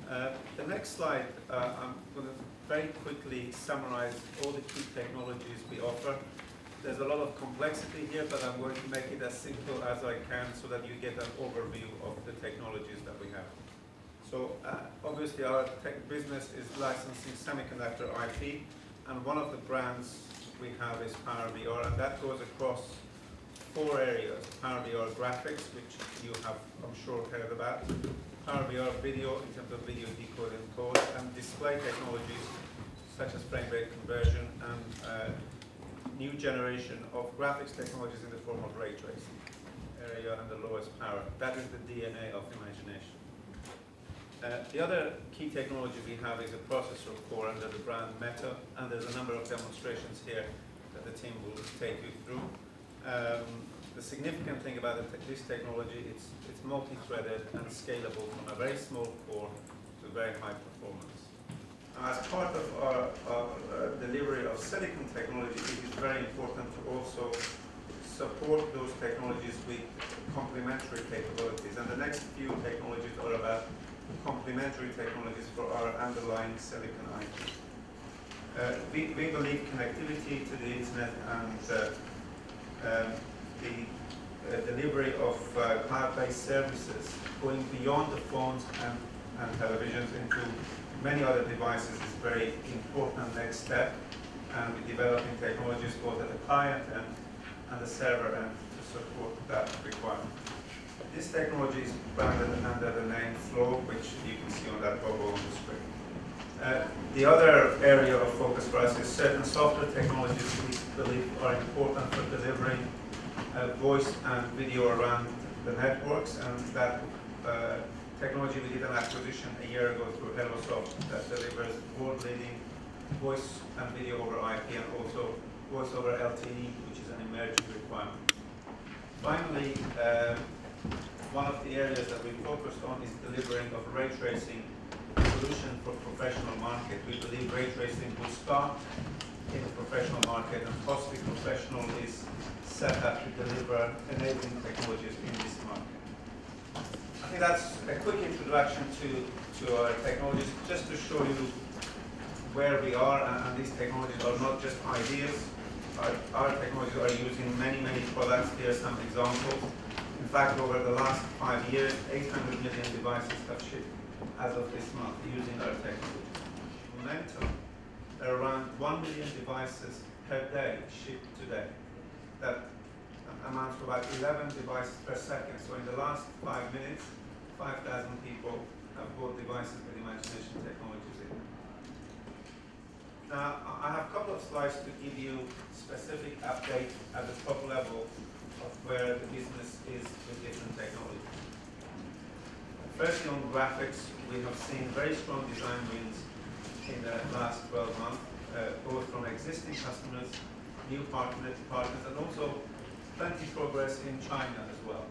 The next slide, I'm going to very quickly summarize all the key technologies we offer. There's a lot of complexity here, but I'm going to make it as simple as I can so that you get an overview of the technologies that we have. So obviously our tech business is licensing semiconductor IP, and one of the brands we have is PowerVR, and that goes across 4 areas. PowerVR graphics, which you have, I'm sure, heard about. PowerVR video, in terms of video decode and code, and display technologies such as frame rate conversion and new generation of graphics technologies in the form of ray tracing area and the lowest power. That is the DNA of Imagination. The other key technology we have is a processor core under the brand Meta, and there's a number of demonstrations here that the team will take you through. The significant thing about this technology, it's multi-threaded and scalable from a very small core to very high performance. As part of our delivery of silicon technology, it is very important to also support those technologies with complementary capabilities. And the next few technologies are about complementary technologies for our underlying silicon IP. We believe connectivity to the internet and the delivery of cloud-based services going beyond the phones and televisions into many other devices is a very important next step, and we're developing technologies both at the client and the server end to support that requirement. This technology is branded under the name Flow, which you can see on that logo on the screen. The other area of focus for us is certain software technologies we believe are important for delivering voice and video around the networks, and that technology, we did an acquisition a year ago through HelloSoft that delivers world-leading voice and video over IP and also voice over LTE, which is an emerging requirement. Finally, one of the areas that we focused on is delivering of ray tracing solution for professional market. We believe ray tracing will start in the professional market, and possibly professional is set up to deliver enabling technologies in this market. I think that's a quick introduction to our technologies, just to show you where we are, and these technologies are not just ideas. Our technologies are used in many, many products. Here are some examples. In fact, over the last 5 years, 800 million devices have shipped as of this month using our technology. Momentum, there are around 1 million devices per day shipped today. That amounts to about 11 devices per second. So in the last 5 minutes, 5,000 people have bought devices with Imagination Technologies in. Now, I have a couple of slides to give you specific update at the top level of where the business is with different technologies. Firstly, on graphics, we have seen very strong design wins in the last 12 months, both from existing customers, new partners, and also plenty of progress in China as well.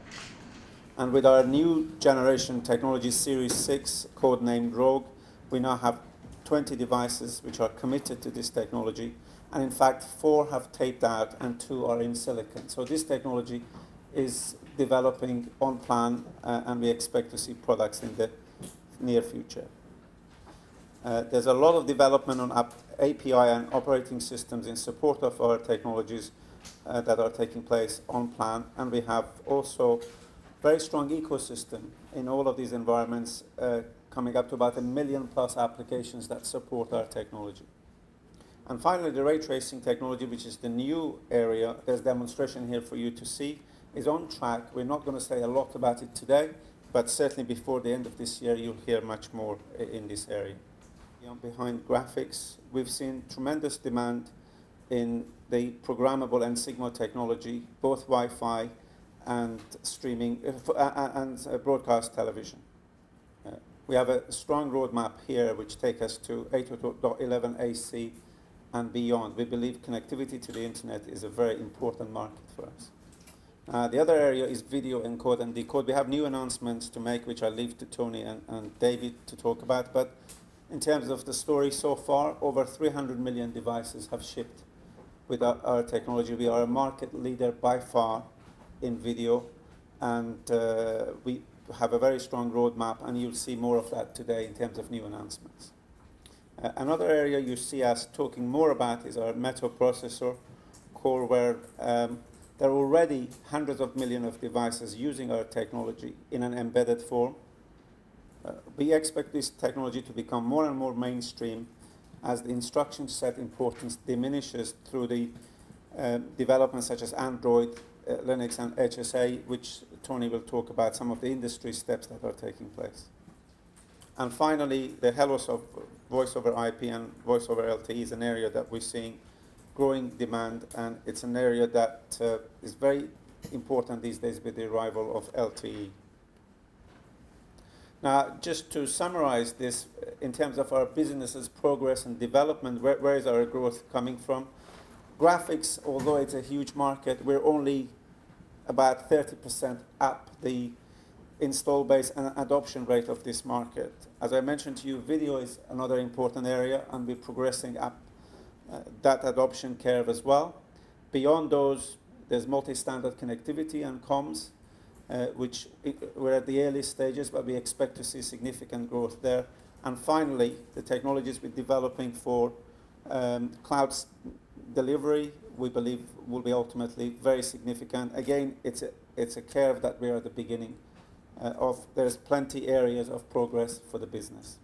And with our new generation technology, Series 6, codenamed Rogue, we now have 20 devices which are committed to this technology, and in fact 4 have taped out and 2 are in silicon. So this technology is developing on plan, and we expect to see products in the near future. There's a lot of development on API and operating systems in support of our technologies that are taking place on plan, and we have also very strong ecosystem in all of these environments, coming up to about 1 million plus applications that support our technology. And finally, the ray tracing technology, which is the new area, there's a demonstration here for you to see, is on track. We're not going to say a lot about it today, but certainly before the end of this year, you'll hear much more in this area. Behind graphics, we've seen tremendous demand in the programmable and Sigma technology, both Wi-Fi and streaming and broadcast television. We have a strong roadmap here which take us to 802.11ac and beyond. We believe connectivity to the internet is a very important market for us. The other area is video encode and decode. We have new announcements to make, which I leave to Tony and David to talk about, but in terms of the story so far, over 300 million devices have shipped with our technology. We are a market leader by far in video, and we have a very strong roadmap, and you'll see more of that today in terms of new announcements. Another area you see us talking more about is our Metal processor core, where there are already hundreds of millions of devices using our technology in an embedded form. We expect this technology to become more and more mainstream as the instruction set importance diminishes through the developments such as Android, Linux, and HSA, which Tony will talk about some of the industry steps that are taking place. And finally, the hellos of voice over IP and voice over LTE is an area that we're seeing growing demand, and it's an area that is very important these days with the arrival of LTE. Now, just to summarize this, in terms of our business's progress and development, where is our growth coming from? Graphics, although it's a huge market, we're only about 30% up the install base and adoption rate of this market. As I mentioned to you, video is another important area, and we're progressing up that adoption curve as well. Beyond those, there's multi-standard connectivity and comms, which we're at the early stages, but we expect to see significant growth there. And finally, the technologies we're developing for cloud delivery, we believe will be ultimately very significant. Again, it's a curve that we're at the beginning of. There's plenty areas of progress for the business.